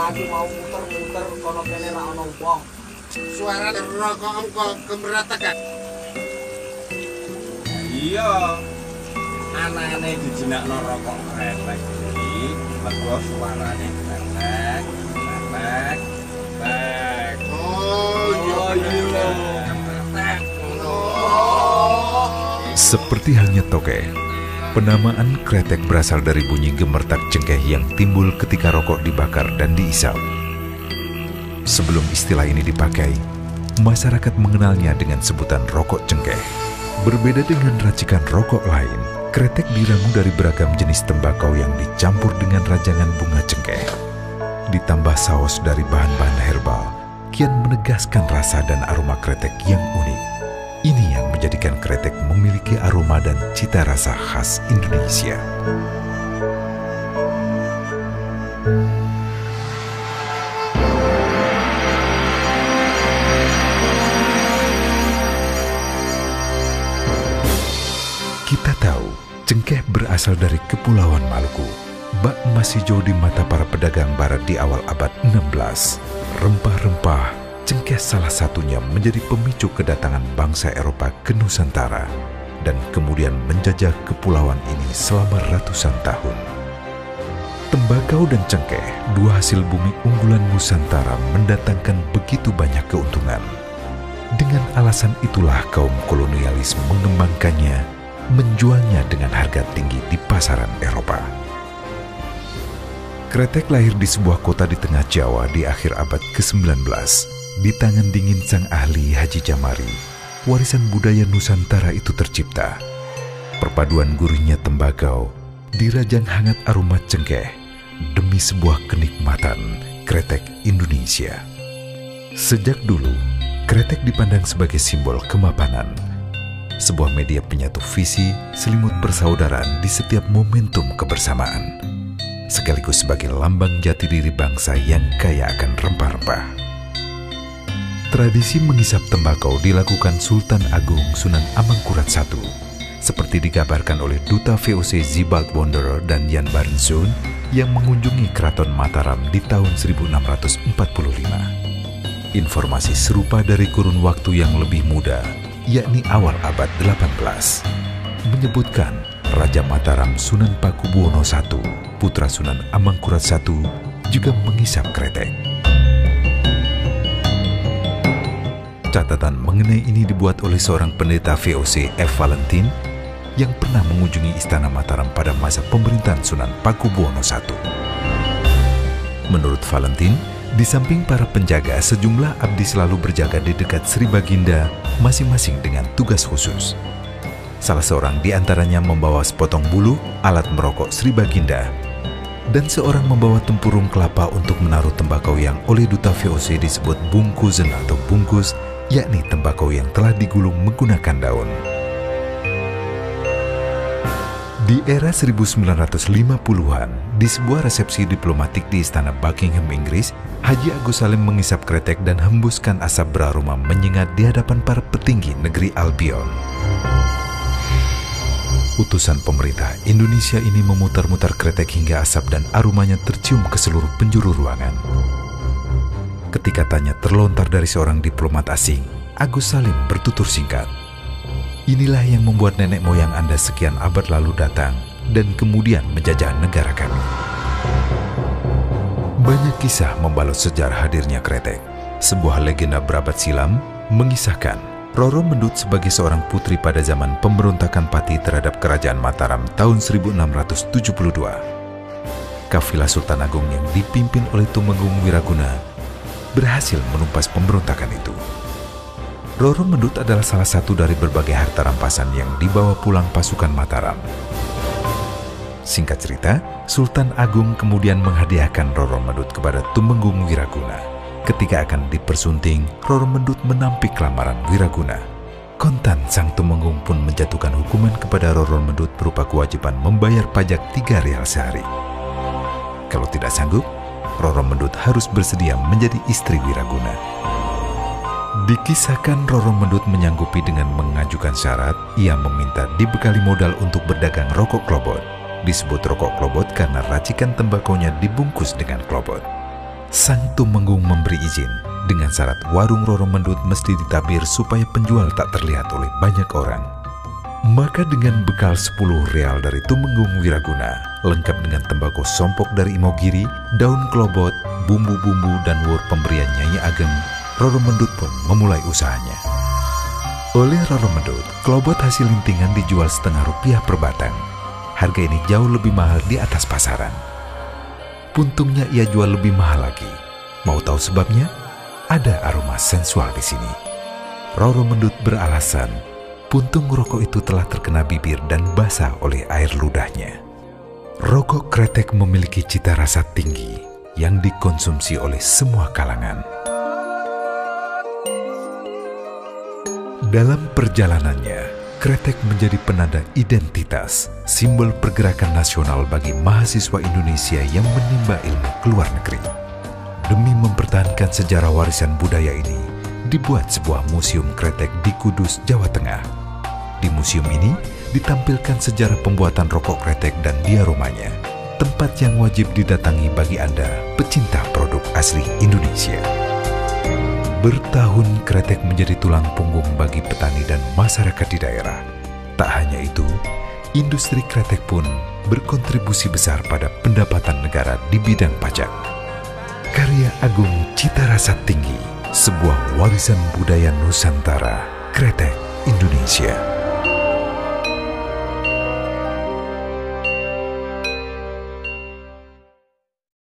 Aku mau muter-muter kono kene ra ono wong. Suara rokok engko keberatan kan? Iya. Anane dijinakno rokok kretek iki, mergo suarane kretek, kretek, kretek. Oh iya. Seperti halnya tokek, penamaan kretek berasal dari bunyi gemertak cengkeh yang timbul ketika rokok dibakar dan diisap. Sebelum istilah ini dipakai, masyarakat mengenalnya dengan sebutan rokok cengkeh. Berbeda dengan racikan rokok lain, kretek diramu dari beragam jenis tembakau yang dicampur dengan rajangan bunga cengkeh. Ditambah saus dari bahan-bahan herbal, kian menegaskan rasa dan aroma kretek yang unik. Ini yang menjadikan kretek memiliki aroma dan cita rasa khas Indonesia. Kita tahu, cengkeh berasal dari Kepulauan Maluku. Bak masih jauh di mata para pedagang barat di awal abad 16. Rempah-rempah, cengkeh salah satunya menjadi pemicu kedatangan bangsa Eropa ke Nusantara dan kemudian menjajah kepulauan ini selama ratusan tahun. Tembakau dan cengkeh, dua hasil bumi unggulan Nusantara, mendatangkan begitu banyak keuntungan. Dengan alasan itulah kaum kolonialis mengembangkannya, menjualnya dengan harga tinggi di pasaran Eropa. Kretek lahir di sebuah kota di tengah Jawa di akhir abad ke-19. Di tangan dingin sang ahli Haji Jamari, warisan budaya Nusantara itu tercipta. Perpaduan gurihnya tembakau, dirajang hangat aroma cengkeh, demi sebuah kenikmatan kretek Indonesia. Sejak dulu, kretek dipandang sebagai simbol kemapanan. Sebuah media penyatu visi, selimut persaudaraan di setiap momentum kebersamaan. Sekaligus sebagai lambang jati diri bangsa yang kaya akan rempah-rempah. Tradisi mengisap tembakau dilakukan Sultan Agung Sunan Amangkurat I, seperti digabarkan oleh Duta VOC Zibald Wanderer dan Jan Barentzoon yang mengunjungi Keraton Mataram di tahun 1645. Informasi serupa dari kurun waktu yang lebih muda, yakni awal abad 18, menyebutkan Raja Mataram Sunan Pakubuwono I, putra Sunan Amangkurat I, juga mengisap kretek. Catatan mengenai ini dibuat oleh seorang pendeta VOC F. Valentin yang pernah mengunjungi Istana Mataram pada masa pemerintahan Sunan Pakubuwono I. Menurut Valentin, di samping para penjaga, sejumlah abdi selalu berjaga di dekat Sri Baginda, masing-masing dengan tugas khusus. Salah seorang di antaranya membawa sepotong bulu, alat merokok Sri Baginda, dan seorang membawa tempurung kelapa untuk menaruh tembakau yang oleh Duta VOC disebut bungkusen atau bungkus, yakni tembakau yang telah digulung menggunakan daun. Di era 1950-an, di sebuah resepsi diplomatik di Istana Buckingham, Inggris, Haji Agus Salim mengisap kretek dan hembuskan asap beraroma menyengat di hadapan para petinggi negeri Albion. Utusan pemerintah Indonesia ini memutar-mutar kretek hingga asap dan aromanya tercium ke seluruh penjuru ruangan. Ketika tanya terlontar dari seorang diplomat asing, Agus Salim bertutur singkat, "Inilah yang membuat nenek moyang Anda sekian abad lalu datang dan kemudian menjajah negara kami." Banyak kisah membalut sejarah hadirnya kretek. Sebuah legenda berabad silam mengisahkan Roro Mendut sebagai seorang putri pada zaman pemberontakan Pati terhadap Kerajaan Mataram tahun 1672. Kafilah Sultan Agung yang dipimpin oleh Tumenggung Wiraguna berhasil menumpas pemberontakan itu. Roro Mendut adalah salah satu dari berbagai harta rampasan yang dibawa pulang pasukan Mataram. Singkat cerita, Sultan Agung kemudian menghadiahkan Roro Mendut kepada Tumenggung Wiraguna. ketika akan dipersunting, Roro Mendut menampik lamaran Wiraguna. Kontan sang tumenggung pun menjatuhkan hukuman kepada Roro Mendut berupa kewajiban membayar pajak 3 real sehari. Kalau tidak sanggup, Roro Mendut harus bersedia menjadi istri Wiraguna. Dikisahkan Roro Mendut menyanggupi dengan mengajukan syarat, ia meminta dibekali modal untuk berdagang rokok klobot. Disebut rokok klobot karena racikan tembakonya dibungkus dengan klobot. Sang tumenggung memberi izin dengan syarat warung Roro Mendut mesti ditabir supaya penjual tak terlihat oleh banyak orang. Maka dengan bekal 10 real dari tumenggung Wiraguna, lengkap dengan tembakau sompok dari Imogiri, daun klobot, bumbu-bumbu dan wur pemberian Nyai Ageng, Roro Mendut pun memulai usahanya. Oleh Roro Mendut, klobot hasil lintingan dijual Rp0,5 per batang. Harga ini jauh lebih mahal di atas pasaran. Puntungnya ia jual lebih mahal lagi. Mau tahu sebabnya? Ada aroma sensual di sini. Roro Mendut beralasan, puntung rokok itu telah terkena bibir dan basah oleh air ludahnya. Rokok kretek memiliki cita rasa tinggi yang dikonsumsi oleh semua kalangan. Dalam perjalanannya, kretek menjadi penanda identitas, simbol pergerakan nasional bagi mahasiswa Indonesia yang menimba ilmu ke luar negeri. Demi mempertahankan sejarah warisan budaya ini, dibuat sebuah museum kretek di Kudus, Jawa Tengah. Di museum ini ditampilkan sejarah pembuatan rokok kretek dan diaromanya, tempat yang wajib didatangi bagi Anda pecinta produk asli Indonesia. Bertahun kretek menjadi tulang punggung bagi petani dan masyarakat di daerah. Tak hanya itu, industri kretek pun berkontribusi besar pada pendapatan negara di bidang pajak. Karya agung cita rasa tinggi, sebuah warisan budaya Nusantara, kretek Indonesia.